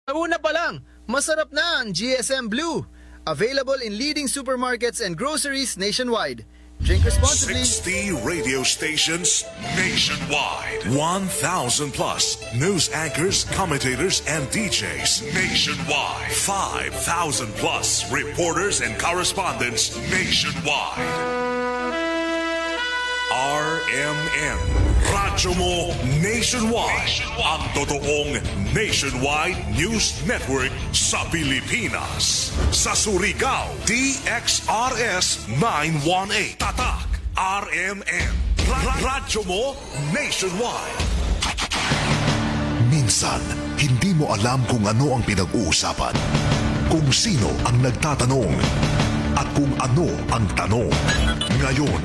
Una pa lang, masarap na ang GSM Blue. Available in leading supermarkets and groceries nationwide. Drink responsibly. 60 radio stations nationwide. 1,000 plus news anchors, commentators, and DJs nationwide. 5,000 plus reporters and correspondents nationwide. RMN, Radyo Mo Nationwide. Ang totoong nationwide news network sa Pilipinas. Sa Surigao, DXRS 918. Tatak, RMN. Radyo Mo Nationwide. Minsan, hindi mo alam kung ano ang pinag-uusapan, kung sino ang nagtatanong, at kung ano ang tanong. Ngayon,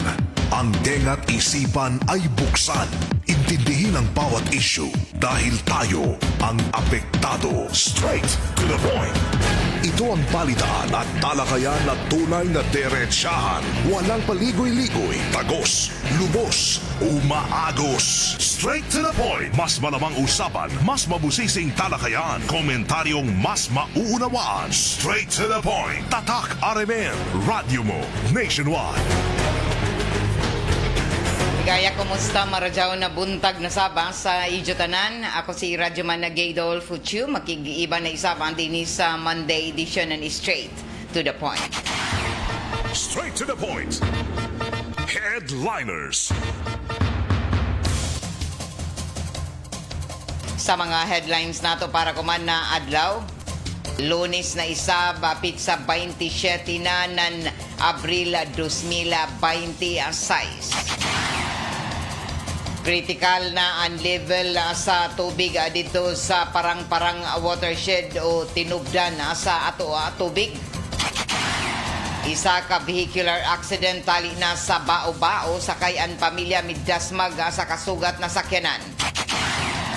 ang tenga't isipan ay buksan. Intindihin ang bawat issue dahil tayo ang apektado. Straight to the point. Ito ang balitaan at talakayan na tunay na diretsahan. Walang paligoy-ligoy, tagos, lubos, umaagos. Straight to the point. Mas malamang usapan, mas mabusising talakayan, komentaryong mas mauunawaan. Straight to the point. Tatak RMN, Radyo Mo Nationwide. Gaya, kumusta maradyaw na buntag na sabang sa Ijotanan. Ako si Radyoman na Gaydol Fuchu. Makigiiba na isabang din sa Monday edition and straight to the point. Straight to the point. Headliners. Sa mga headlines nato para kuman na adlaw, Lunes na isa, bapit sa 27 na ng Abril 2026. Critical na ang level sa tubig dito sa parang-parang watershed o tinubdan sa ato tubig. Isa ka vehicular accident tali na sa Bao-Bao sakay ang pamilya midasmag sa kasugat na sakyanan.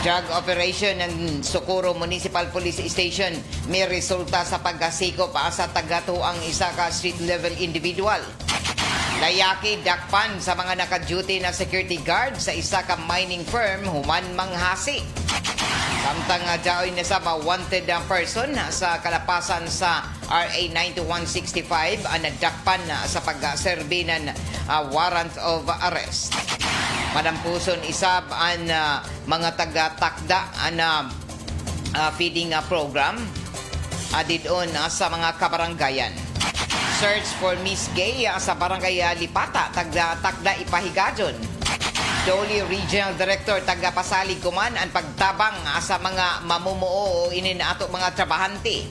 Drug operation ng Socorro Municipal Police Station may resulta sa pagkasikop sa tagatuang isa ka street level individual. Layaki dakpan sa mga naka-duty na security guard sa isa ka mining firm human manghasi. Samtang daoy na sa wanted person sa kalapasan sa RA 9165 ang nadakpan sa pagserbi ng warrant of arrest. Madampuson isab ang mga taga-takda ang feeding program didon sa mga kabaranggayan. Search for Miss Gay sa barangay Lipata, takda ipahigadyon. Doli Regional Director taga-pasalig kuman ang pagtabang sa mga mamumuo o ininato mga trabahante.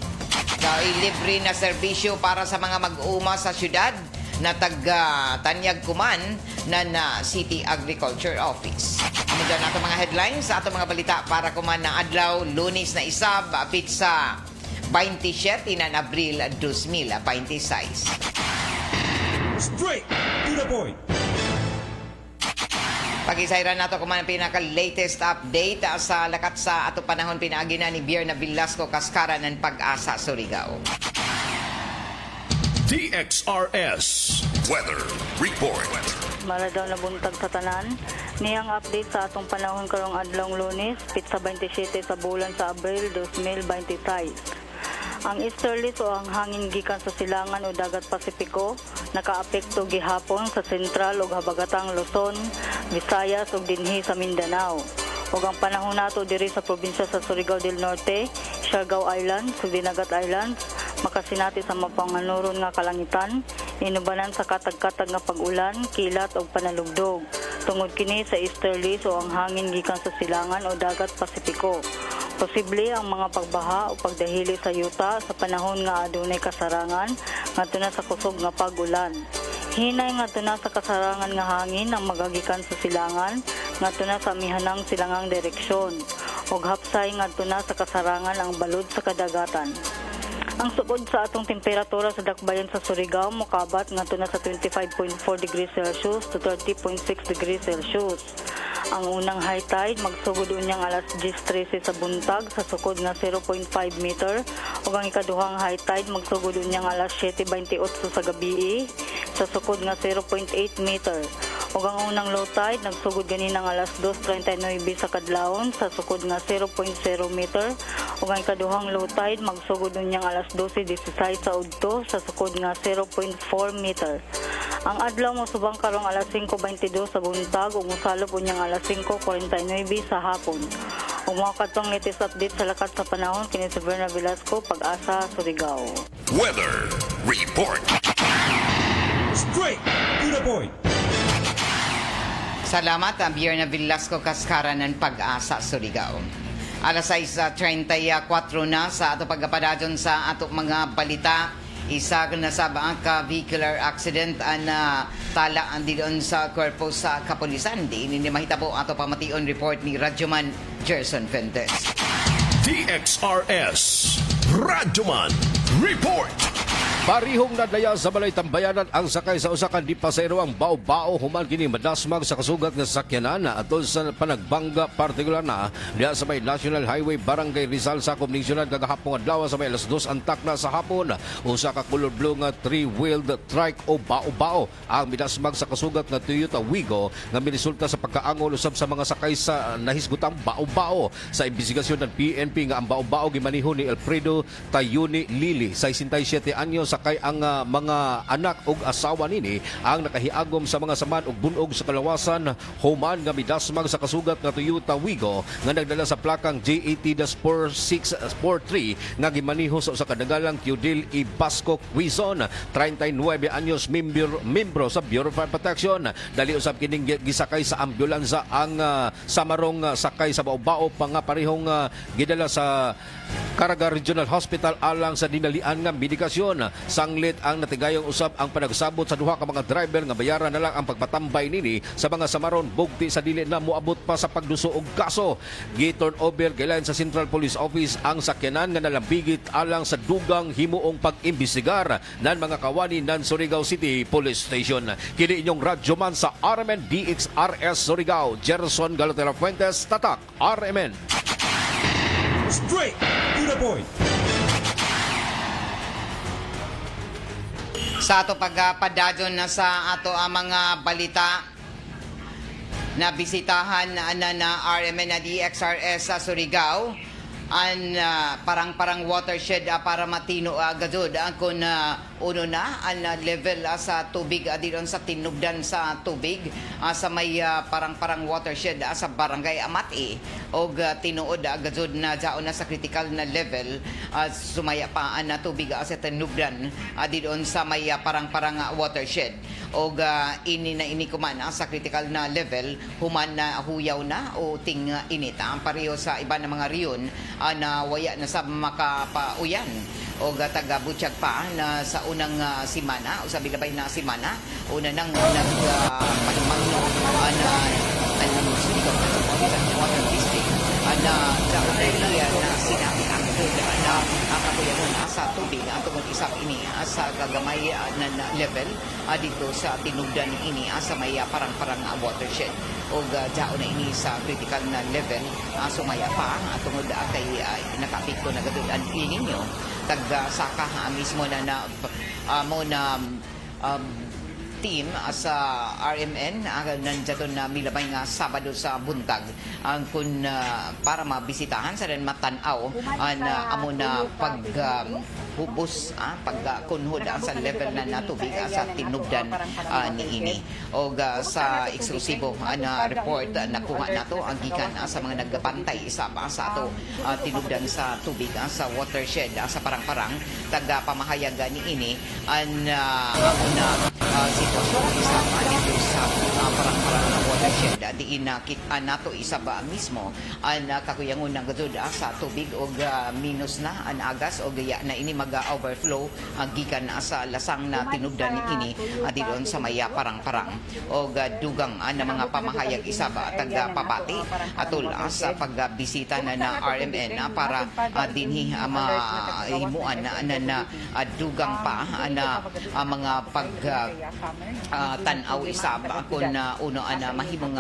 Dahil libre na serbisyo para sa mga mag-uuma sa syudad na taga-tanyag kuman na City Agriculture Office. Muna nato mga headlines sa ato mga balita para kuman na adlaw, Lunes na isa, bapit sa 27 na Abril 2026. Straight to the point. Pag-isayran nato kung ang pinaka-latest update sa lakat sa ato panahon pinaagi na ni Bierna Velasco Cascara ng Pag-asa, Surigao. DXRS Weather Report. Maladaw na buntag sa tanan. Niyang update sa atong panahon karong adlong Lunes, pitsa 27 sa bulan sa Abril 2026. Ang easterlies o ang hangin gikan sa silangan o dagat Pasipiko nakaapekto gihapon sa sentral ug habagatang Luzon, Visayas ug dinhi sa Mindanao. Ug ang panahon nato diri sa probinsya sa Surigao del Norte, Siargao Islands, Dinagat Islands, makasinati sa mapanganuron nga kalangitan, inubanan sa katag-katag nga pag-ulan, kilat ug panalugdog. Tungod kini sa easterlies o ang hangin gikan sa silangan o dagat Pasipiko. Posible ang mga pagbaha o pagdahili sa yuta sa panahon nga adunay kasarangan ngadto na sa kusog nga pag-ulan. Hinay ngadto na sa kasarangan nga hangin ang magagikan sa silangan ngadto na sa amihanang silangang direksyon ug hapsay ngadto na sa kasarangan ang balod sa kadagatan. Ang sugod sa atong temperatura sa dakbayan sa Surigao mokabat ngadto na sa 25.4 degrees Celsius to 30.6 degrees Celsius. Ang unang high tide magsugod unyang alas 10:13 sa buntag sa sukod nga 0.5 meter ug ang ikaduhang high tide magsugod unyang alas 7:28 sa gabii sa sukod nga 0.8 meter ug ang unang low tide nagsugod ganinang alas 2:39 sa kadlawon sa sukod nga 0.0 meter ug ang ikaduhang low tide magsugod unyang alas 12:16 sa udto sa sukod nga 0.4 meter. Ang adlaw mosubang karong alas 5:22 sa buntag ug mosalop unyang alas 5:49 sa hapon. Ug mga katong latest update sa lakat sa panahon kini si Berna Velasco, Pag-asa, Surigao. Weather Report. Straight to the point. Salamat, Bierna Velasco, Kaskara ng Pag-asa, Surigao. Alas 6:34 na sa ato pagkapadadyon sa ato mga balita. Isa na sa ka vehicular accident na tala ang doon sa korpo sa kapulisan. Di ini mahitabo ato pamation report ni Radyoman Gerson Fuentes. DXRS Radyoman Report. Parihong nadaya sa balay tambayanan ang sakay sa usa ka di pasahero ang bao-bao human kini madasmag sa kasugat nga sakyanan atol sa panagbangga partikular na diha sa may National Highway Barangay Rizal sa Comnisyonan kagahapon adlaw sa may alas 2 antak na sa hapon. Usa ka color blue nga three-wheeled trike o bao-bao ang midasmag sa kasugat nga Toyota Wigo nga miresulta sa pagkaangol usab sa mga sakay sa nahisgutang bao-bao. Sa imbestigasyon ng PNP nga ang bao-bao gimaniho ni Alfredo Tayuni Lili, 67 anyos, sakay ang mga anak ug asawa nini ang nakahiagom sa mga saman ug bunog sa kalawasan human nga midasmag sa kasugat nga Toyota Wigo nga nagdala sa plakang JAT-4643 nga gimaniho sa usa ka dagalang Teodil Ibasco Quizon, 39 anyos, membro sa Bureau of Fire Protection. Dali usab kining gisakay sa ambulansya ang samarong sakay sa bao-bao pa nga parehong gidala sa Caraga Regional Hospital alang sa dinalian nga medikasyon. Sanglit ang natigayong usab ang panagsabot sa duha ka mga driver nga bayaran na lang ang pagpatambay nini sa mga samaron bugti sa dili na moabot pa sa pagduso og kaso. Gi-turn over gilain sa Central Police Office ang sakyanan nga nalambigit alang sa dugang himuong pag-imbestigar nan mga kawani nan Surigao City Police Station. Kini inyong radyoman sa RMN DXRS Surigao, Gerson Galotera Fuentes, Tatak RMN. Straight to the point. Sa ato pagpadadyon na sa ato ang mga balita na bisitahan na RMN na DXRS sa Surigao ang parang watershed para matino agad kun uno na ang level sa tubig dilon sa tinubdan sa tubig sa may parang watershed sa barangay Amati og tinuod agad na jaon na sa critical na level sumaya pa ang tubig sa tinubdan dilon sa may parang watershed og ini kuman sa critical na level human na huyaw na o ting init pareho sa iba na mga riyon na waya na sa makapauyan o taga-butsyag pa na sa unang simana o sa bilabay na simana una nang nagpagmagno na Surigao Metropolitan Water District na sa area na sinabi na kakuyanon sa tubig ang tungkol isap ini sa gagamay na level dito sa tinugdan ini sa may parang watershed o dao na ini sa critical na level sumaya pa tungod kay nakapikto na gadud ang ninyo taga-saka mismo na team sa RMN nandiyan na milabay nga Sabado sa buntag ang kun para mabisitahan sa rin matanaw amo na paghubos pagkunhod sa level na tubig sa tinubdan niini o sa eksklusibo na report nakuha nato ang gikan sa mga nagbantay sa ato tinubdan sa tubig sa watershed sa parang-parang taga pamahayag niini amo na sitwasyon isa dito sa parang watershed diin nakita nato isa ba mismo ang kakuyangon ng gadud sa tubig o minus na ang agas o gaya na ini mag-overflow gikan sa lasang na tinubdan ini dilon sa maya parang-parang o dugang na mga pamahayag isa ba taga Papati atol sa pagbisita na RMN para dinhi mahimuan na dugang pa na mga pag tanaw isab kun uno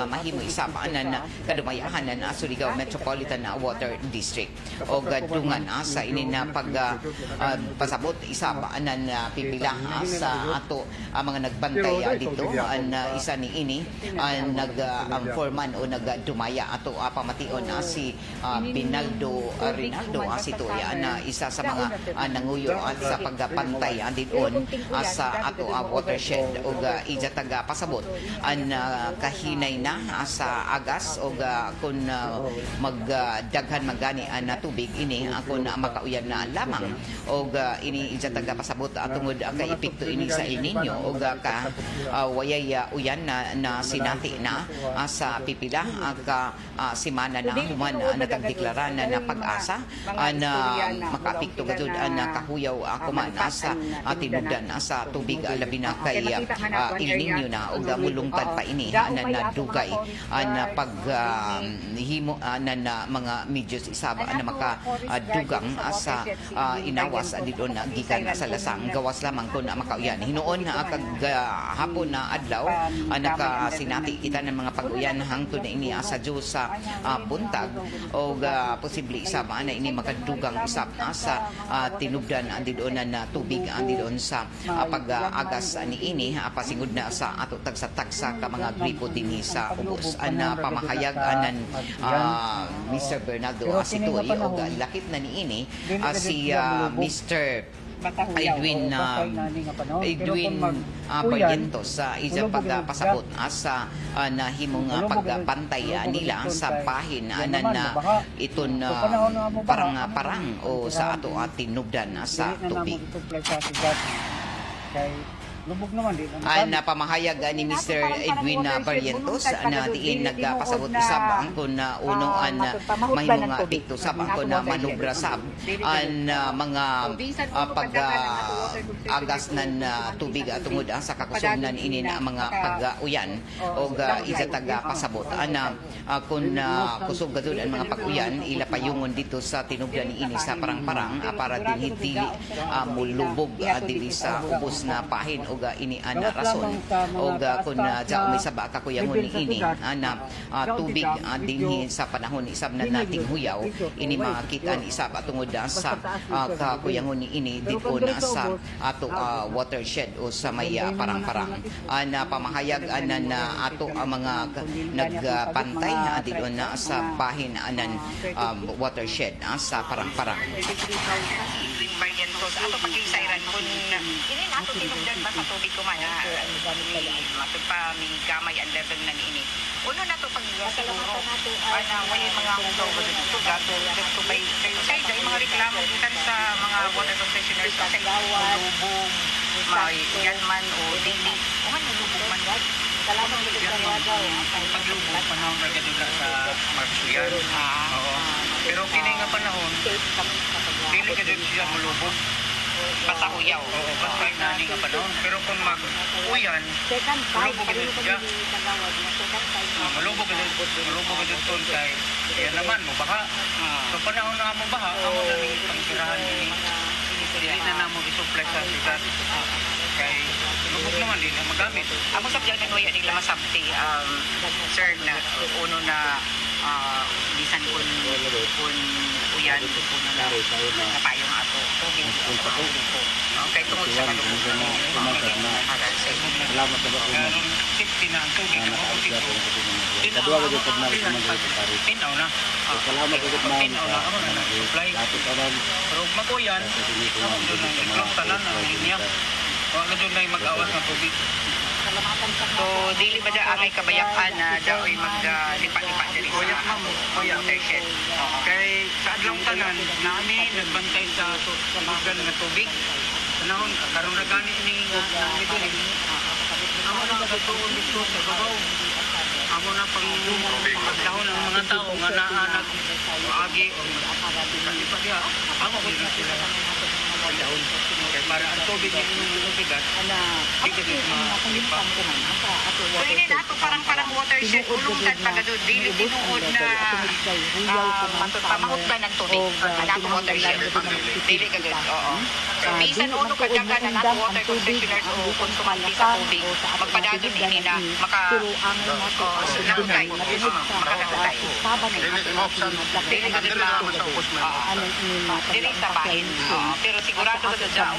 mahimo isab na kadumayahan na Surigao Metropolitan Water District o gadungan sa ini na pag pasabot isab anan pipila sa ato mga nagbantay dito an isa ni ini ang foreman o nagdumaya ato pamation si Binaldo Rinaldo asito na isa sa mga nanguyo at sa pagpantay andidon sa ato watershed o ija taga pasabot an kahinay na sa agas o kung magdaghan magani na tubig ini kung makauyan na lamang o ini ija taga pasabot tungod ka epekto ini sa El Nino o ka wayay uyan na sinati na sa pipila ka simana na human nagdeklara na pag-asa na makaapekto gud na kahuyaw kuman sa tinubdan sa tubig labi na kay El Nino na o mulungtad pa ini na dugay na paghimo na mga medyos isaba na makadugang sa inawas didon na gikan sa lasang gawas lamang kun makauyan hinuon hapon na adlaw nakasinati kita ng mga pag-uyan hangtod na ini sa Diyos sa buntag o posible isaba na ini makadugang isap sa tinubdan andidon na tubig andidon sa pag-agas ni ini pasingud na sa ato tagsa-tagsa ka mga gripo dinhi sa ubos na pamahayag anan Mr. Bernardo Asitoy o lakip na ni ini si Mr. Edwin Barrientos sa isang pagpasabot sa nahimong pagpantay nila sa bahin na iton parang o sa ato tinubdan sa tubig. Lubog naman din. Napamahayag ni Mr. Edwin Barrientos na diin nagpasabot isab ang kun uno mahimong apekto sab ang kun manubra sab ang mga pag-agas nan tubig tungod sa kakusognan ini na mga pag-uyan o isa taga pasabot kun kusog gadud ang mga pag-uyan ila payungon dito sa tinubdan ni ini sa parang-parang para dinhi mulubog dili sa ubos na pahin o ini ana rason o kun ja umisaba ka kuyangon ni ini ana tubig dinhi sa panahon isab na nating huyaw ini makita ni isab tungod sa kakuyangon ni ini dito na sa ato watershed o sa may parang-parang na pamahayag na ato ang mga nagpantay dito na sa bahin anan watershed sa parang-parang. Barrientos ato pag-isayran kun ini nato tinubdan ba sa tubig kumana matod pa mi gamay ang level na niini uno nato pag siguro ana way mga hugaw ba dito gato dito bay kay dai mga reklamo gikan sa mga water concessionaires sa lubog may yan man o dili o man lubog man salamat sa pagtawagaw paglubog panahon ra gid sa Marsuyan oo pero kini nga panahon dili ka dyan siya mulubog basta huyaw oo basta nani nga panahon pero kung mag-uyan mulubog ka dyan siya mulubog ka dyan ton kay yan naman mo baha so panahon na mo baha amo na ning pangkirahan ini dili na namo isupply sa sigat kay lubog naman din ang magamit amo sa diyan nuya ning lamasabti sir na uno na bisan kun uyan kun na napayong ato tubig kay tungod sa malubog salamat sa mga safety na ang tubig Kadua ko jud na tinaw na salamat ko na tinaw na ako na supply pero mag-uyan ako doon na iklong tanan ang linya wala doon na mag-awas ng tubig. So, dili ba dyan angay kabayakan na daoy maglipa-lipa diri sa watershed? Kay sa adlong tanan, nami nagbantay sa tubugan nga tubig. Panahon, karon ra gani ning nito ni. Amo na katuon dito sa babaw. Amo na pagdahon ang mga tao nga naa nag-agi o lipa diha. Amo ko sila pagdahon. Kaya para ang tubig yung tubigat, hindi ma-lipa. So, hindi na ito parang watershed ulungtad pagadod. Dili tinuod na pamahugdan ng tubig. Anak watershed. Dili kagad. Oo. So, bisan uno kadagan na nato water concessioners o konsumanti sa tubig, magpadadon ini na makahugay. Makahugay. Dili kagad na dili sa bahin. Pero sigurado ka dyan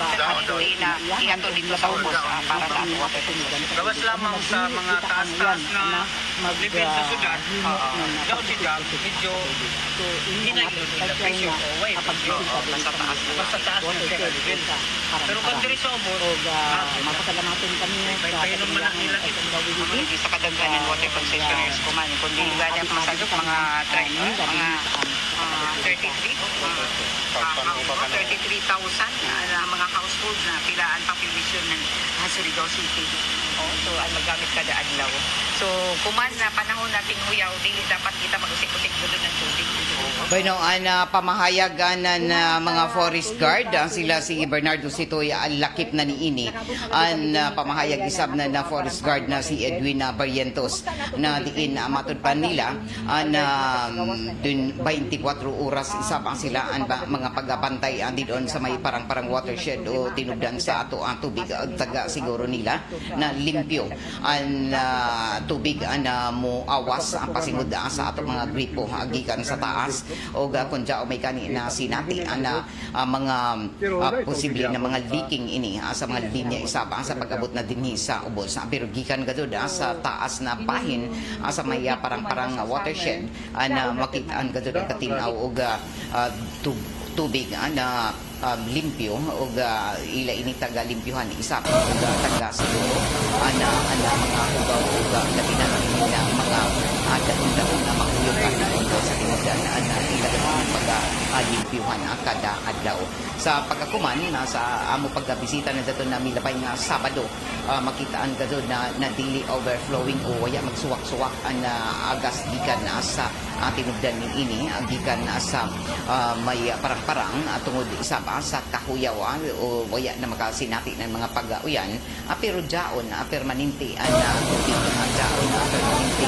na ihato dito sa ubos para sa ato water consumption. Gawas lamang sa mga taas-taas na level sa syudad. Daw sila, medyo hinagilod nila presyo o way. Basta taas na. Basta taas na sila level. Pero pag diri sa ubos, Mapasalamatin kami may painom man ang nila ito. Hindi sa kadagdanan water concessionaires kuman. Kundi gaya ang masagap mga 33,000 na mga households na pilaan population ng Surigao City. So, ay magamit kada adlaw. So, kuman na panahon nating huyaw, dili dapat kita mag-usik-usik doon ng tubig. Bueno, ang pamahayag na mga forest guard, sila si Bernardo Sitoy, ang lakip na niini. Ang pamahayag isab na forest guard na si Edwin Barrientos na diin matud pa nila dun 24 oras isab ang sila ang mga pagbantay doon sa may parang watershed o tinubdan sa ato ang tubig taga siguro nila na limpyo ang tubig na mo awas ang pasingud sa ato mga gripo gikan sa taas o kung dyan may kani na sinati na mga posible na mga leaking ini sa mga linya isaba sa pag-abot na dinhi sa ubos pero gikan gadud sa taas na bahin sa may parang watershed na makitaan gadud ang katinaw o tubig na limpyo o ila ini taga limpyuhan isa o taga siguro ana mga ugaw o labi na mga daon na makuyukan sa tinudan na ila pag limpyuhan kada adlaw sa pagkakuman sa amo pagbisita na dato na milapay nga Sabado makitaan gadto na dili overflowing o waya magsuwak-suwak ang agas gikan sa tinubdan ni ini gikan sa may parang-parang tungod isa sa kahuyaw o waya na makasinati ng mga pag-uyan pero jaon permanente tubig jaon permanente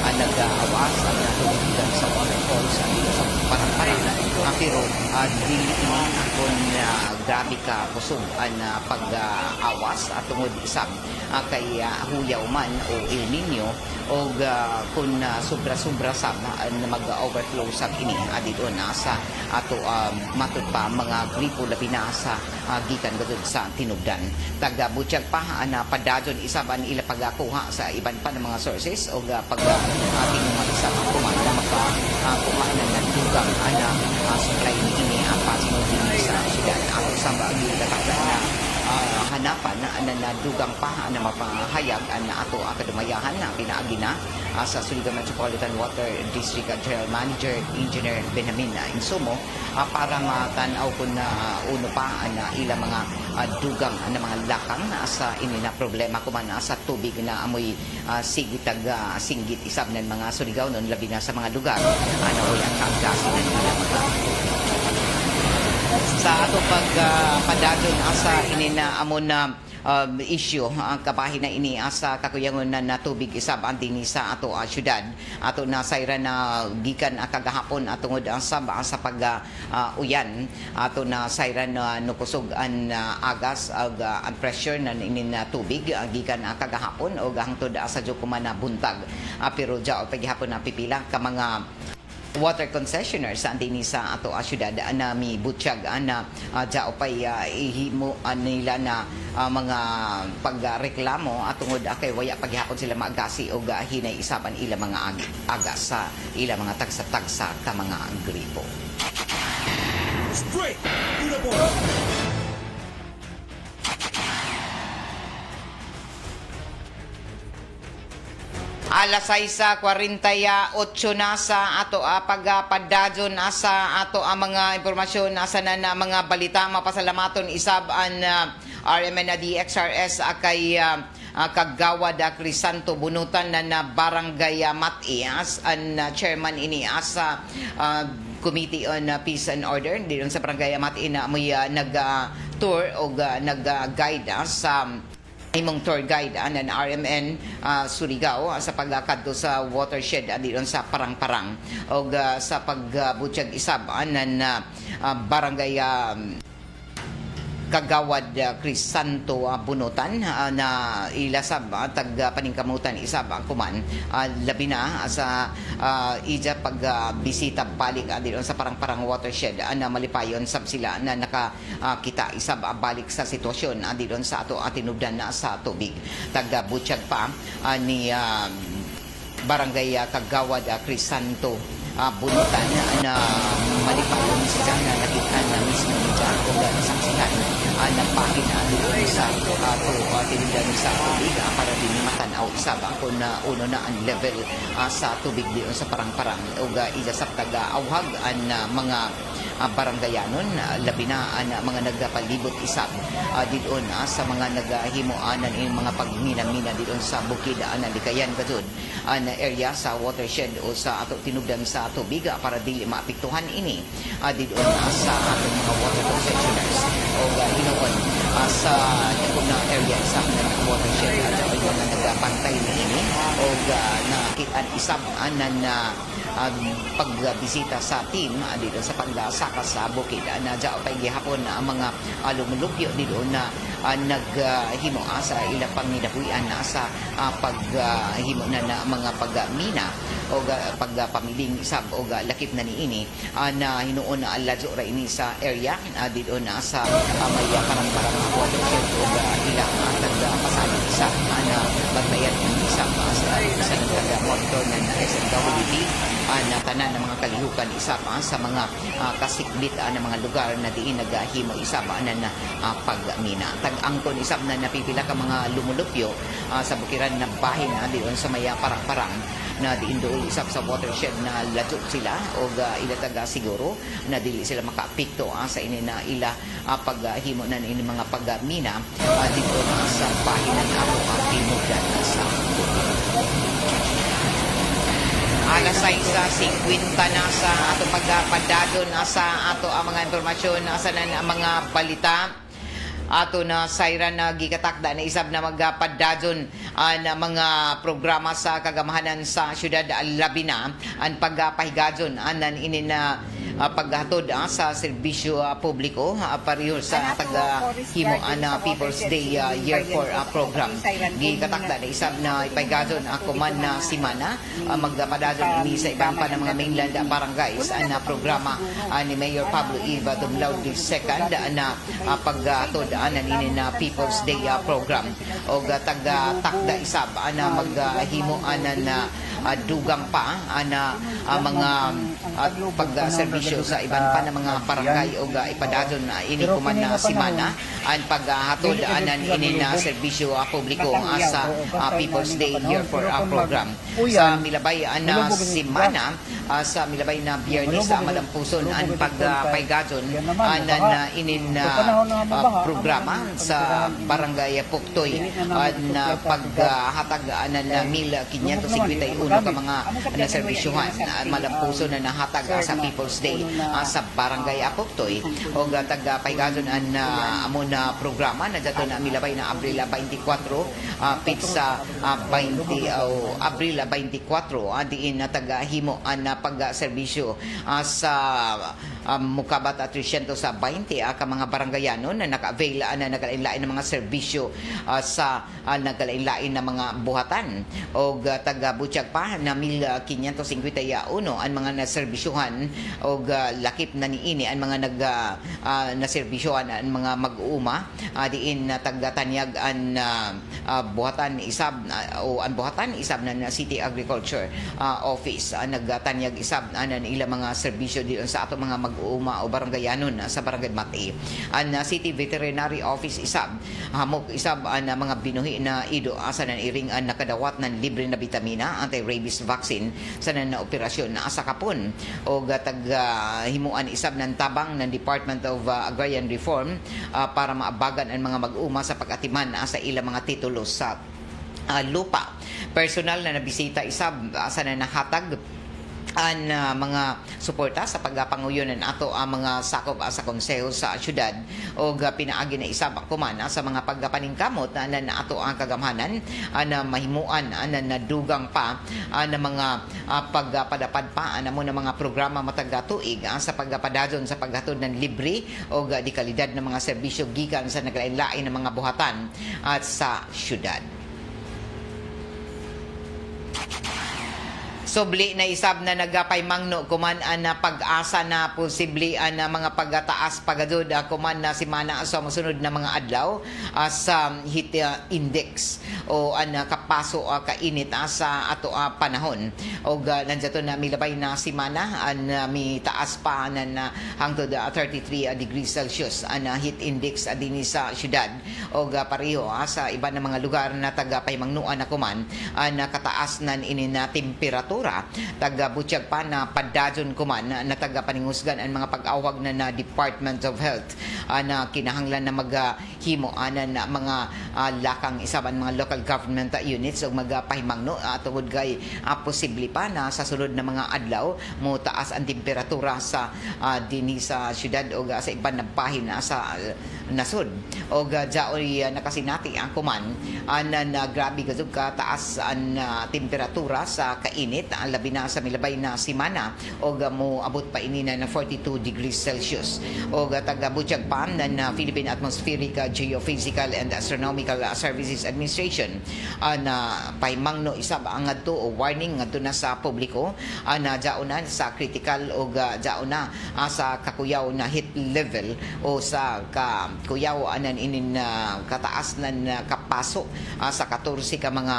nag-awas tubig sa waterfalls sa parang-parang pero dili ini kung grabe ka kusog ang pag-awas tungod isab kay huyaw man o El Nino o kung sobra-sobra sab na mag-overflow sa ini dito na sa ato matud pa mga gripo labi na sa gikan gadud sa tinubdan taga-butyag pa na padadyon isab an ila pagakuha sa iban pa ng mga sources o pag ating isab kuha na makakuha na nagdugang supply ni ini pasinod sa syudad ato sa gitatagda na hanapan na nadugang pa na mapahayag na ato akadumayahan na pinaagi na sa Surigao Metropolitan Water District General Manager Engineer Benjamin Insumo para matanaw ko na uno pa na ila mga dugang na mga lakang sa ini na problema kuman sa tubig na amoy sigitag singgit isab ng mga Surigao noon labi na sa mga lugar na wala kagasin ng ilang mga sa ato pagpadadon sa ini na amon na issue ang kabahin na ini sa kakuyangon na tubig isab ang dinhi sa ato syudad ato na sayra na gikan kagahapon tungod ang sab sa pag uyan ato na sayra na nukusog ang agas ag ang pressure na ini na tubig gikan kagahapon o hangtod sa jukuman na buntag pero ja paghihapon na pipila ka mga water concessionaires sa dinhi sa ato syudad na mi butsyag na jao pay ihimo nila na mga pagreklamo tungod kay waya paghihapon sila maagasi o hinay isaban ila mga agas sa ila mga tagsa-tagsa ka mga gripo. Straight to the point. Alas 6:48 na sa ato pagpadadyon sa ato mga impormasyon nasa na mga balita mapasalamaton isab an RMN na DXRS kay kagawad Crisanto bunutan na barangay Matias an chairman ini sa Committee on Peace and Order dito sa barangay Mati na may nag-tour o nag-guide sa imong tour guide ng RMN Surigao sa pagkakadto sa watershed dito sa parang-parang o sa pagbutyag isab ng barangay Kagawad Crisanto Bunutan na ilasab tag paningkamutan isab ang kuman labi na sa ija pag bisita balik dito sa parang watershed na malipayon sab sila na nakakita isab balik sa sitwasyon dito sa ato tinubdan na sa tubig. Tag butyag pa ni Barangay Kagawad Crisanto Bunutan na malipayon siya na nakita na mismo niya o nasaksihan na pahin doon sa tinigdan sa tubig para din matanaw isa ba kung uno na ang level sa tubig doon sa parang-parang o ilasap taga awhag ang mga baranggayanon labi na ang mga nagpalibot isab doon sa mga naghimuanan ng mga pagmina-mina doon sa bukid na likayan kadud ang area sa watershed o sa ato tinubdan sa tubig para dili maapektuhan ini doon sa atong mga water concessionaires o hinuon sa ikong na area sa watershed at sa mga nagpantay na ini o nakitaan isab na pagbisita sa team dito sa paglasaka sa bukid na dyan pa gihapon ang mga lumulupyo dito na naghimo sa ilang panginabuyan na sa paghimo na mga pagmina o pagpamiling isab o lakip na niini na hinuon na aladyo ra ini sa area dito na sa may parang watershed o ilang pasalit isab na magbayan ng isab sa isa ng taga-monitor ng SMWD na tanan ng mga kalihukan isa pa sa mga kasikbit ng mga lugar na diin naghimo isa pa na pagmina. Tag-angkon isa na napipila ka mga lumulupyo sa bukiran na bahin diyon sa maya parang-parang na diin doon isap sa watershed na ladyo sila o ilataga siguro na dili sila makaapekto sa ini na ila paghimo na ini mga pagmina dito sa bahin ng ako ang tinugdan sa alas 6:50 na sa ato pagpadadon sa ato ang mga impormasyon sa ang mga balita ato na sayran na gikatakda na isab na magpadadon ang mga programa sa kagamahanan sa syudad Labina ang pagpahigadon anan ini na paghatod sa serbisyo publiko pareho sa taga-himo na People's Day Year 4 program. Gikatakda na isab na ipahigadon ako man na simana magpadadon ini sa ibang pa ng mga mainland barangays na programa ni Mayor Pablo Iba Dumlaw II na paghatod anan ini na People's Day program o taga-takda isab na maghimo anan dugang pa na mga pag-serbisyo sa iban pa ng mga barangay o ipadadon ini kuman na simana ang paghatod anan ini na serbisyo publiko sa People's Day Year 4 program sa milabay na simana sa milabay na Biyernes sa Malampuson ang pagpahigadon anan inin programa sa barangay Puktoy na paghatag anan na 1,551 ka mga naserbisyuhan Malampuson na nahatag sa People's Day sa barangay Puktoy o taga-pahigadon ang amo na programa na dato na milabay na Abril 24 pizza 20 o Abril 24 diin na taga-himo ang pag-serbisyo sa mukabat at 320 ka mga barangayanon na naka-avail na nagalain-lain ng mga serbisyo sa nagalain-lain ng mga buhatan o taga-butyag pa na 1,551 ang mga naserbisyuhan o lakip na niini ang mga naserbisyuhan ang mga mag-uuma diin na taga-tanyag ang buhatan isab o ang buhatan isab na City Agriculture Office nagtanyag isab anan ila mga serbisyo diyon sa ato mga mag-uuma o barangayanon sa Barangay Mati ang City Veterinary Office isab hamok isab ang mga binuhi na ido asa nan iring ang nakadawat ng libre na bitamina anti-rabies vaccine sa nan operasyon na asa kapon o himuan isab ng tabang ng Department of Agrarian Reform para maabagan ang mga mag-uuma sa pag-atiman sa ilang mga titulo sa lupa. Personal na nabisita isab asa na nahatag ang mga suporta sa pagpanguyunan ato ang mga sakop sa konseho sa syudad o pinaagi na isab kuman sa mga pagpaningkamot na ato ang kagamhanan na mahimuan na nadugang pa na mga pagpadapad pa na mo na mga programa matag tuig sa pagpadadon sa paghatod ng libre o di kalidad ng mga serbisyo gikan sa naglain-lain ng mga buhatan at sa syudad. Subli na isab na nagapaymangno kuman na pag-asa na posible na mga pagtaas pagadud kuman na simana sa masunod na mga adlaw sa heat index o kapaso kainit sa ato panahon o nandiyato na milabay na simana mi taas pa na hangtod 33 degrees Celsius heat index dinhi sa syudad o pareho sa iba na mga lugar na tagapaymangnuan na kuman nakataas nan ini na temperatura taga-butyag pa na padajon kuman na taga-paningusgan ang mga pag-awag na Department of Health na kinahanglan na maghimo na mga lakang isaban mga local government units o magpahimangno tungod kay posible pa na sa sunod na mga adlaw mo taas ang temperatura sa dinhi sa syudad o sa ibang bahin sa nasod o jaoy nakasinati ang kuman na grabe gazug ka taas ang temperatura sa kainit ang labi na sa milabay na simana o mo abot pa inina na 42 degrees Celsius o taga-butyag pa na Philippine Atmospheric Geophysical and Astronomical Services Administration na pahimangno isab ang adto o warning ngadto na sa publiko na jauna sa critical o jauna sa kakuyaw na heat level o sa kakuyaw anan inin kataas nan kapaso sa 14 ka mga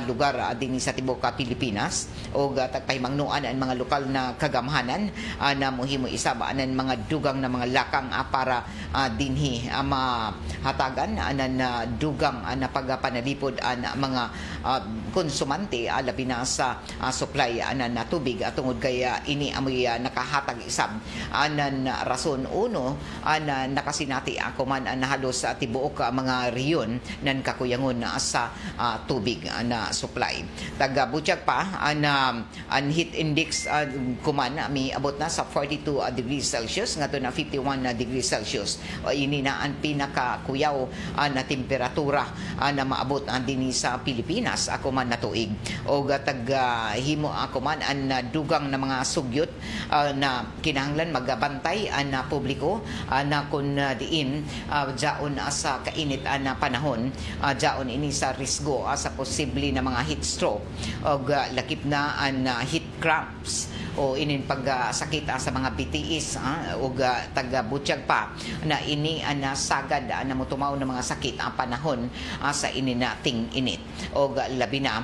lugar dinhi sa tibuok Pilipinas o tagpahimangnuan ang mga lokal na kagamhanan na mohimo isaba anan mga dugang na mga lakang para dinhi mahatagan anan dugang na pagpanalipod ang mga konsumante labi na sa supply anan na tubig tungod kaya ini amoy nakahatag isab anan rason uno nakasinati ako man na halos sa tibuok mga riyon nan kakuyangon sa tubig na supply taga-butyag pa ang heat index kuman mi abot na sa 42 degrees Celsius ngadto na 51 degrees Celsius o ini na ang pinakakuyaw na temperatura na maabot dinhi sa Pilipinas ako man na tuig o himo ako man ang dugang na mga sugyot na kinahanglan magabantay na publiko na kun diin jaon sa kainit na panahon jaon ini sa risgo sa posible na mga heat stroke o lakip na ang heat cramps o inin pagsakit sa mga BTS o taga-butyag pa na ini sagad na mutumaw ng mga sakit ang panahon sa ininating init o labi na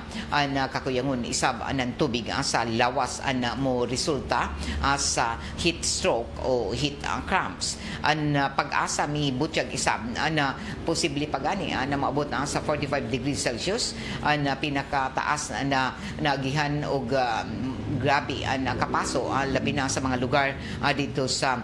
kakuyangon isab ng tubig sa lawas mo resulta sa heat stroke o heat cramps ang pag-asa mi butyag isab na posible pagani na maabot sa 45 degrees Celsius na pinakataas na nagihan o grabe ang kapaso labi na sa mga lugar dito sa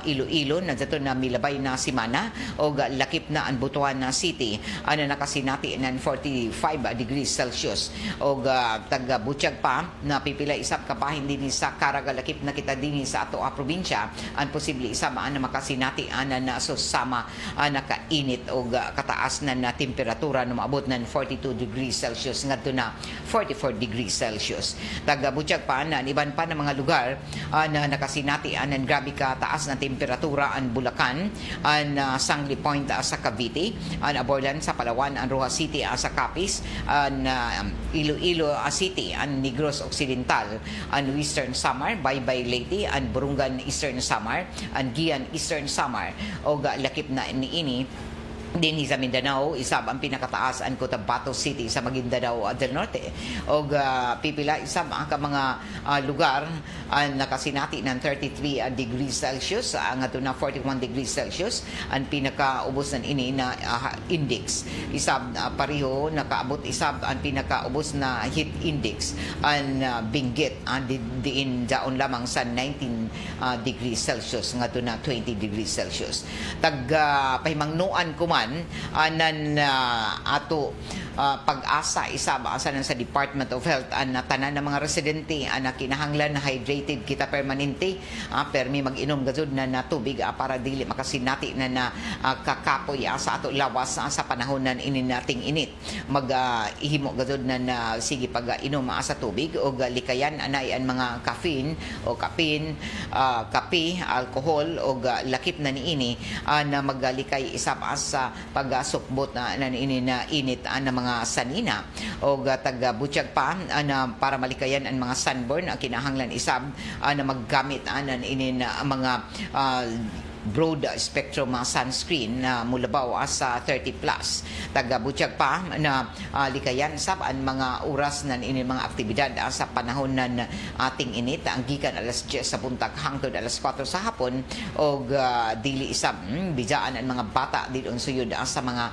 Iloilo na dito na milabay na simana o lakip na ang Butuan City na nakasinati ng 45 degrees Celsius o taga-butyag pa na pipila isab kapahin din sa Caraga lakip na kita din sa ato probinsya ang posible isab na makasinati na susama na kainit o kataas na temperatura na maabot ng 42 degrees Celsius ngadto na 44 degrees Celsius taga-butyag pa na iban pa ng mga lugar na nakasinati ng grabe ka taas na temperatura ang Bulacan, ang Sangli Point sa Cavite, ang Aborlan sa Palawan, ang Rojas City sa Capiz, ang Iloilo City, ang Negros Occidental, ang Western Samar, Baybay Leyte, ang Burungan Eastern Samar, ang Gian Eastern Samar, o lakip na niini dinhi sa Mindanao isab ang pinakataas ang Cotabato City sa Maguindanao del Norte og pipila isab ang mga lugar nakasinati ng 33 degrees Celsius ang ato na 41 degrees Celsius ang pinakaubos ng ini na index isab pareho nakaabot isab ang pinakaubos na heat index ang Benguet diin daon lamang sa 19 degrees Celsius nga ato na 20 degrees Celsius tag pahimangnuan kuman anan ato pag-asa isaba asa sa Department of Health an tanan ng mga residente na kinahanglan na hydrated kita permanente permi mag-inom gazud na tubig para dili makasinati na kakapoy sa ato lawas sa panahon nan ini nating init ihimo gazud na sige pag-inom sa tubig o likayan anay ang mga caffeine o kape, alcohol o lakip na niini na maglikay isaba sa pagsukbot na niini na init na mga sanina o taga-butyag pa na para malikayan ang mga sunburn kinahanglan isab na maggamit na niini na mga broad spectrum sunscreen na mulabaw sa 30 plus. Taga-butyag pa na likayan sab ang mga oras na ini mga aktibidad sa panahon ng ating init ang gikan alas 10 sa buntag hangtod alas 4 sa hapon o dili isab bijaan ang mga bata dili suyod sa mga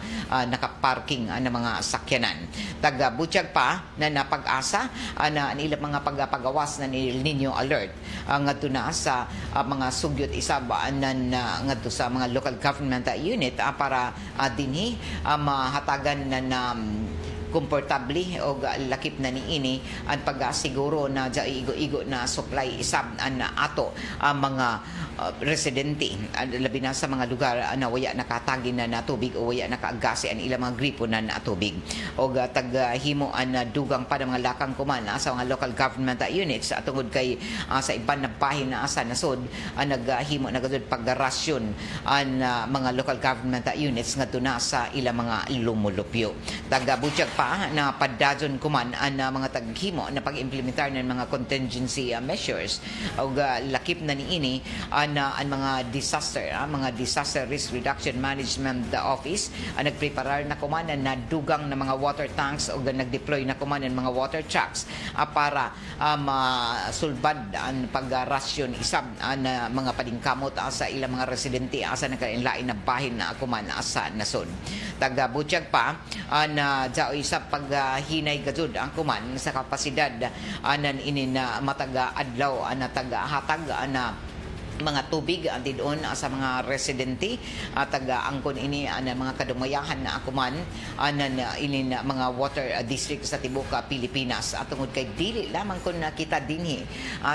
nakaparking na mga sakyanan. Taga-butyag pa na napag-asa na ilang mga paggawas na El Nino alert ngadto na sa mga sugyot isab ngadto sa mga local government unit para dinhi mahatagan na komportable o lakip na niini ang pagsiguro na igo-igo na supply isab na ato ang mga residente labi na sa mga lugar na waya nakatagin na tubig o waya nakaagasi ang ilang mga gripo na tubig o taghimo na dugang pa ng mga lakang kuman sa mga local government units tungod kay sa iban na bahin na sa nasod naghimo na gud paggarasyon ang mga local government units ngadto na sa ilang mga lumulupyo. Taga-butyag pa na padadyon kuman ang mga taghimo na pag-implementar ng mga contingency measures o lakip na niini ang mga disaster risk reduction management office nagpreparar na kuman na dugang na mga water tanks o nagdeploy na kuman ng mga water trucks para masulbad ang pagrasyon isab na mga padingkamot sa ilang mga residente sa nagkalain na bahin na kuman sa nasod. Taga-butyag pa na jaoy sa paghinay gazud ang kuman sa kapasidad anan ini na mataga adlaw na taga-hatag na mga tubig doon sa mga residente taga-angkon ini mga kadumayahan na akuman ini mga water district sa tibok Pilipinas tungod kay dili lamang kun nakita dinhi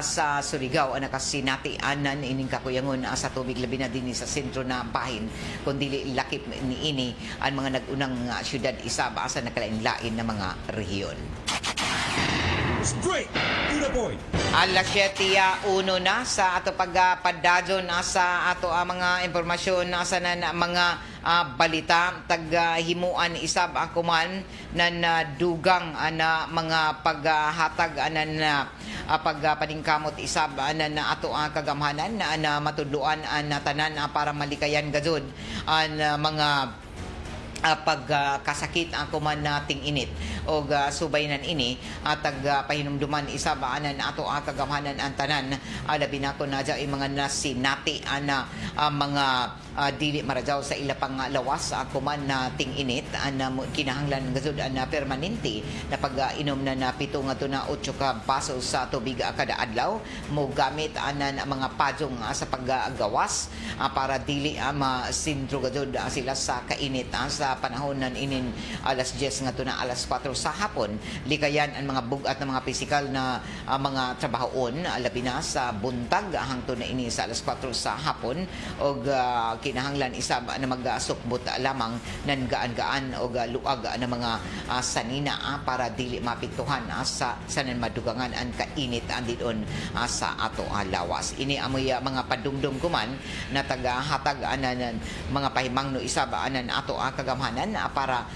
sa Surigao nakasinati anan ining kakuyangon sa tubig labi na dinhi sa sentro na bahin kun dili lakip ni ini ang mga nag-unang syudad isab sa nakalain-lain na mga rehiyon. Straight to the point. Alas 7:01 na sa ato pagpadadyon sa ato mga impormasyon sa mga balita taghimuan isab akuman na dugang na mga paghatag na pagpaningkamot isab na ato kagamhanan na matudluan na tanan para malikayan gazud ang mga pagkasakit ang kuman nating init o subaynan ini pahinumduman isabaanan ato ang kagamhanan ang tanan labi na ko na dyan mga nasinati na mga dili marajaw sa ila pang lawas kuman nating init na kinahanglan gazud na permanente na pag-inom na 7 ngadto na 8 ka baso sa tubig kada adlaw mo gamit anan mga pajong sa paggawas para dili masintro gazud sila sa kainit sa panahon nan inin alas 10 ngadto na alas 4 sa hapon likayan ang mga bugat na mga pisikal na mga trabahoon labi na sa buntag hangtod na ini sa alas 4 sa hapon og kinahanglan isab na magsukbot lamang nan gaan-gaan o luag na mga sanina para dili mapiktuhan sa sanan madugangan ang kainit andidon sa ato lawas ini amoy mga padumdum kuman na tagahatag anan mga pahimangno isab anan ato kagamhanan para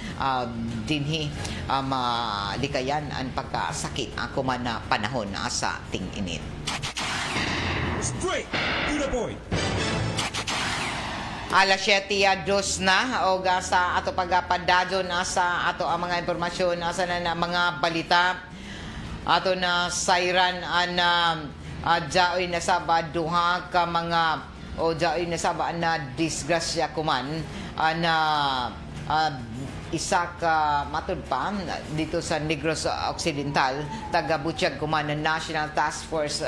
dinhi malikayan ang pagkasakit kuman na panahon sa ting-init. Straight to the point. Alas 7:02 na o sa ato pagpadadyon sa ato ang mga impormasyon sa na mga balita ato na sayran na jaoy na sa duha ka mga o jaoy na sa na disgrasya kuman na isa ka matud pa dito sa Negros Occidental taga-butyag kuman ng National Task Force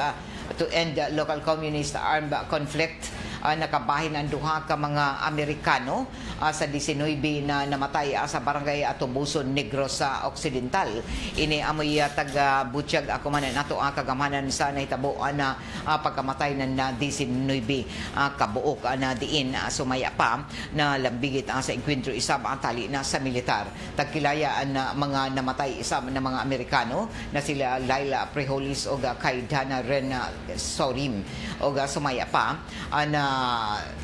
to End Local Communist Armed Conflict nakabahin ang duha ka mga Amerikano sa 19 na namatay sa barangay Tubuson, Negros sa Occidental. Ini amoy taga Butchag ako man nato ang kagamanan sa nahitabo na pagkamatay ng 19 kabuok na diin sumaya pa na lambigit sa enkwentro isab ang tali na sa militar. Tagkilaya ang mga namatay isab na mga Amerikano na sila Laila Preholis o kay Dana Ren Sorim o sumaya pa na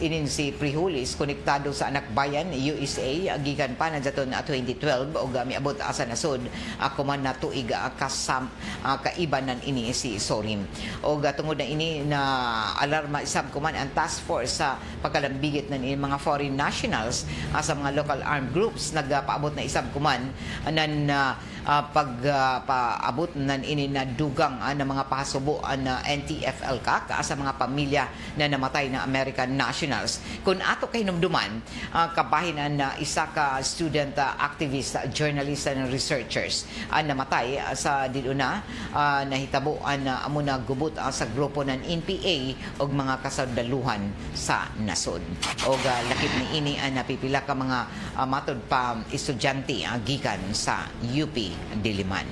inin si Preholis konektado sa anak bayan USA gikan pa na daton 2012 o miabot sa nasod ako man na tuig kaibanan ini si Sorim o tungod na ini na alarma isab kuman ang task force sa pagkalambigit ng mga foreign nationals sa mga local armed groups nagpaabot na isab kuman nan pagpaabot nan ini na dugang na mga pasubo na NTF-ELCAC sa mga pamilya na namatay na American nationals. Kung ato kay numduman, kabahin na isa ka student activist, journalist and researchers namatay sa diduna nahitabo na amo na gubot sa grupo ng NPA og mga kasadaluhan sa nasod. Og lakip ni ini napipila ka mga matod pa estudyante gikan sa UP Diliman.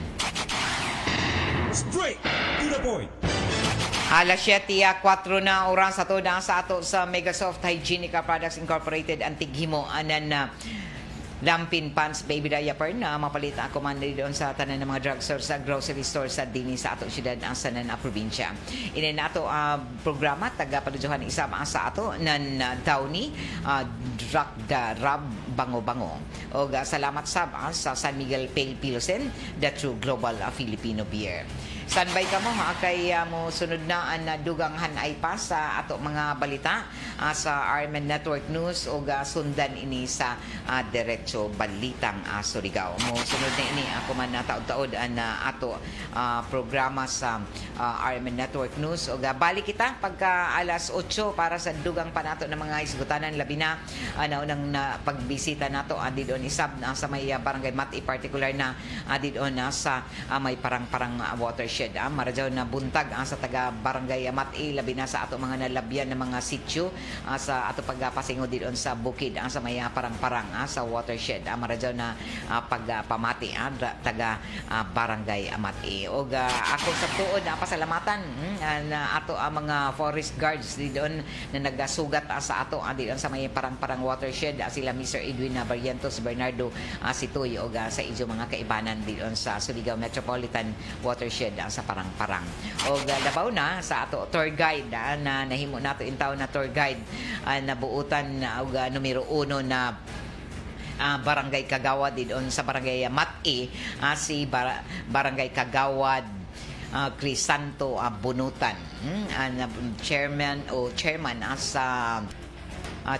Straight to the point. Alas 7:04 na oras sa toda sa ato sa Megasoft Hygienica Products Incorporated ang tighimo anan lampin pants baby diaper na mapalit ako man doon sa tanan ng mga drugstore sa grocery store sa dini sa ato syudad ang sanan na probinsya. Ini na ato programa taga padujohan isa sa ato nan Downy Drug Rab Bango-Bango. O salamat sa San Miguel Pale Pilsen, the true global Filipino beer. Standby ka mo kay mo sunod na ang duganghan ay pa sa ato mga balita sa RMN Network News o sundan ini sa Diretso Balitang Surigao. Mo sunod na ini ako man na taod-taod ang ato programa sa RMN Network News o balik kita pagka alas 8 para sa dugang pa nato ng mga isgutanan labi na unang pagbisita nato didon isab sa may barangay Mati particular na didon sa may parang-parang watershed marajaw na buntag sa taga barangay Mati labi na sa ato mga nalabyan ng mga sitio sa ato pagpasingo didon sa bukid sa may parang-parang sa watershed marajaw na pagpamati taga barangay Mati og ako sa tuod pasalamatan na ato mga forest guards didon na nagasugat sa ato didon sa may parang-parang watershed sila Mr. Edwin Barrientos Bernardo Situy og sa ijo mga kaibanan didon sa Surigao Metropolitan Watershed sa parang-parang. O labaw na sa ato tour guide na nahimo nato in town na tour guide na buutan og numero 1 na Barangay Kagawad didon sa Barangay Mati si Barangay Kagawad Crisanto Bunutan chairman sa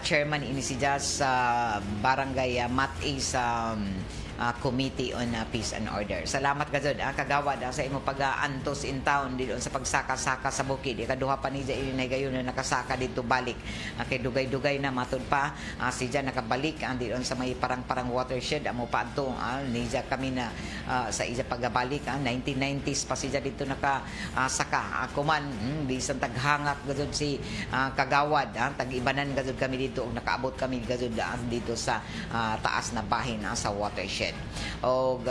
chairman ini si sa Barangay Mati sa Committee on Peace and Order. Salamat gazod kagawad sa imo pag-antos in town dito sa pagsaka-saka sa bukid. Ikaduha pa ni ini gayon na nakasaka dito balik. Kay dugay-dugay na matud pa si Jan nakabalik dito sa may parang-parang watershed amo pa adto niya kami na sa isa pagbalik 1990s pa si Jan dito nakasaka. Ako man bisan taghangak gazod si kagawad tag-ibanan gazod kami dito og nakaabot kami gazod dito sa taas na bahin sa watershed. Og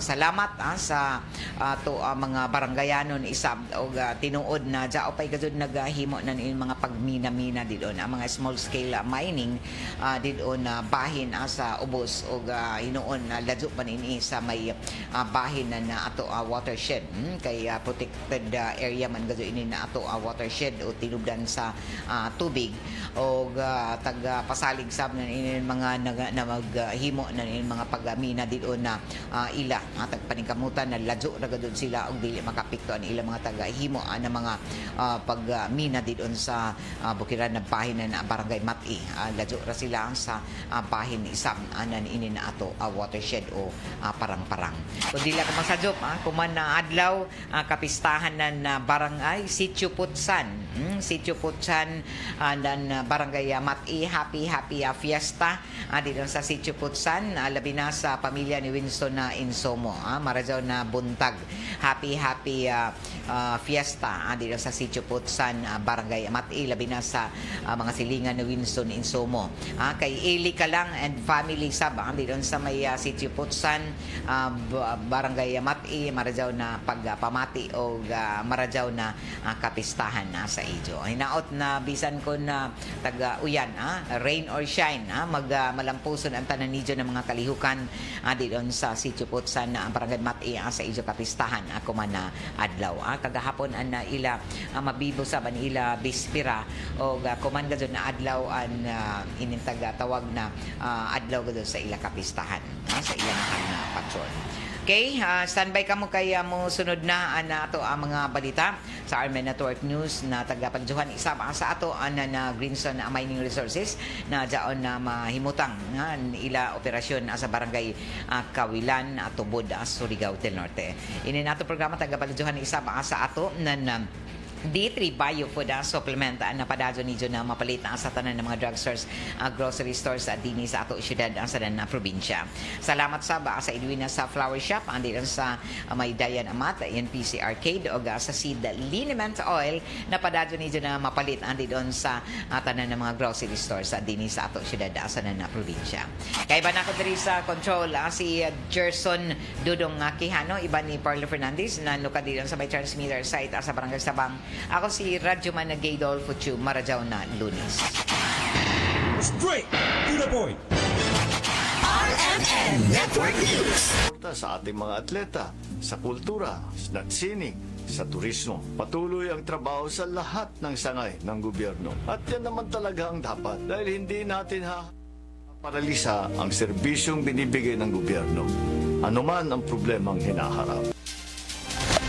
salamat sa to mga barangayanon isab og tinuod na jao pay gazud naghimo na mga pagmina-mina didon ang mga small scale mining didon bahin sa ubos og hinuon ladyo pa nini sa may bahin na ato watershed kay protected area man gazud ini na ato watershed o tinubdan sa tubig og taga pasalig sab na ini mga maghimo na ini mga pagmina didon na ila tagpaningkamutan na ladyo ra gadud sila og dili makapikto ang ilang mga tagahimo na mga pagmina didon sa bukiran na bahin na barangay Mati ladyo ra sila sa bahin isab anan ini na ato watershed o parang-parang so dila ka masadjop kuman na adlaw kapistahan na barangay Sitio Putsan Sitio Putsan, dan Barangay Mati, happy fiesta dito sa Sitio Putsan, labi na sa pamilya ni Winston na Insomo, marajaw na buntag. Happy fiesta dito sa Sitio Putsan, Barangay Mati, labi na sa mga silingan ni Winston Insomo. Kay Eli Kalang and family sab dito sa may Sitio Putsan, Barangay Mati, marajaw na pagpamati o marajaw na kapistahan sa Ijo. Hinaot na bisan ko na taga-uyan, rain or shine, malampuson ang tanan Ijo ng mga kalihukan dito sa Sitio Putsan, Barangay Mati sa Ijo kapistahan ako man na adlaw. Kagahapon an ila mabibo sa ila bispira o kuman gadyo na adlaw an inintag tawag na adlaw gadyo sa ila kapistahan, sa ilang patrol. Okay, standby ka mo kay mo sunod na ato ang mga balita sa Armen Network News na tagapagjuhan isama sa ato na Greenstone Mining Resources na daon na mahimutang ila operasyon sa barangay Kawilan, Tubod, Surigao del Norte. Ini nato programa tagapagjuhan isama sa ato na D3 Bio Food Supplement na padadyo ni na mapalit na sa tanan ng mga drugstores, grocery stores at dini sa ato syudad sa na probinsya. Salamat sa Edwina sa Flower Shop, andito sa may Dayan Amat, NPC Arcade o sa Seed Liniment Oil na padadyo ni na mapalit andito sa tanan ng mga grocery stores at dini sa ato syudad sa na probinsya. Kaya ba na ko diri sa control si Gerson Dudong Quijano, iba ni Parlo Fernandez na nukadilon sa may transmitter site sa Barangay Sabang. Ako si Radyoman na Gaydol Futsu, marajaw na Lunes. Straight to the point. RMN Network News. Sa ating mga atleta, sa kultura, sa sining, sa turismo. Patuloy ang trabaho sa lahat ng sangay ng gobyerno. At yan naman talaga ang dapat dahil hindi natin paralisa ang serbisyong binibigay ng gobyerno. Ano man ang problemang hinaharap.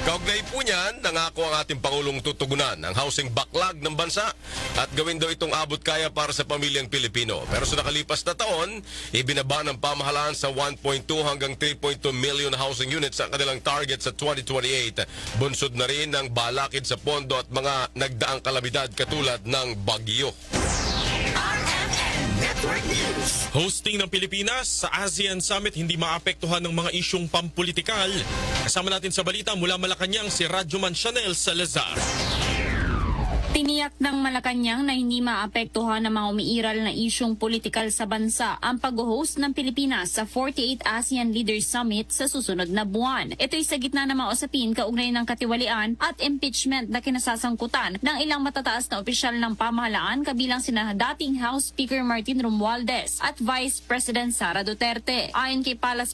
Kaugnay po niyan, nangako ang ating Pangulong tutugunan ang housing backlog ng bansa at gawin daw itong abot kaya para sa pamilyang Pilipino. Pero sa nakalipas na taon, ibinaba ng pamahalaan sa 1.2 hanggang 3.2 million housing units ang kanilang target sa 2028. Bunsod na rin ang balakid sa pondo at mga nagdaang kalamidad katulad ng bagyo. Hosting ng Pilipinas sa ASEAN Summit hindi maapektuhan ng mga isyong pampolitikal. Kasama natin sa balita mula Malacanang si Radyoman Chanel Salazar. Tiniyak ng Malacanang na hindi maapektuhan ng mga umiiral na isyong politikal sa bansa ang pag-host ng Pilipinas sa 48 ASEAN Leaders Summit sa susunod na buwan. Ito'y sa gitna ng mga usapin kaugnay ng katiwalian at impeachment na kinasasangkutan ng ilang matataas na opisyal ng pamahalaan kabilang sina dating House Speaker Martin Romualdez at Vice President Sara Duterte. Ayon kay Palace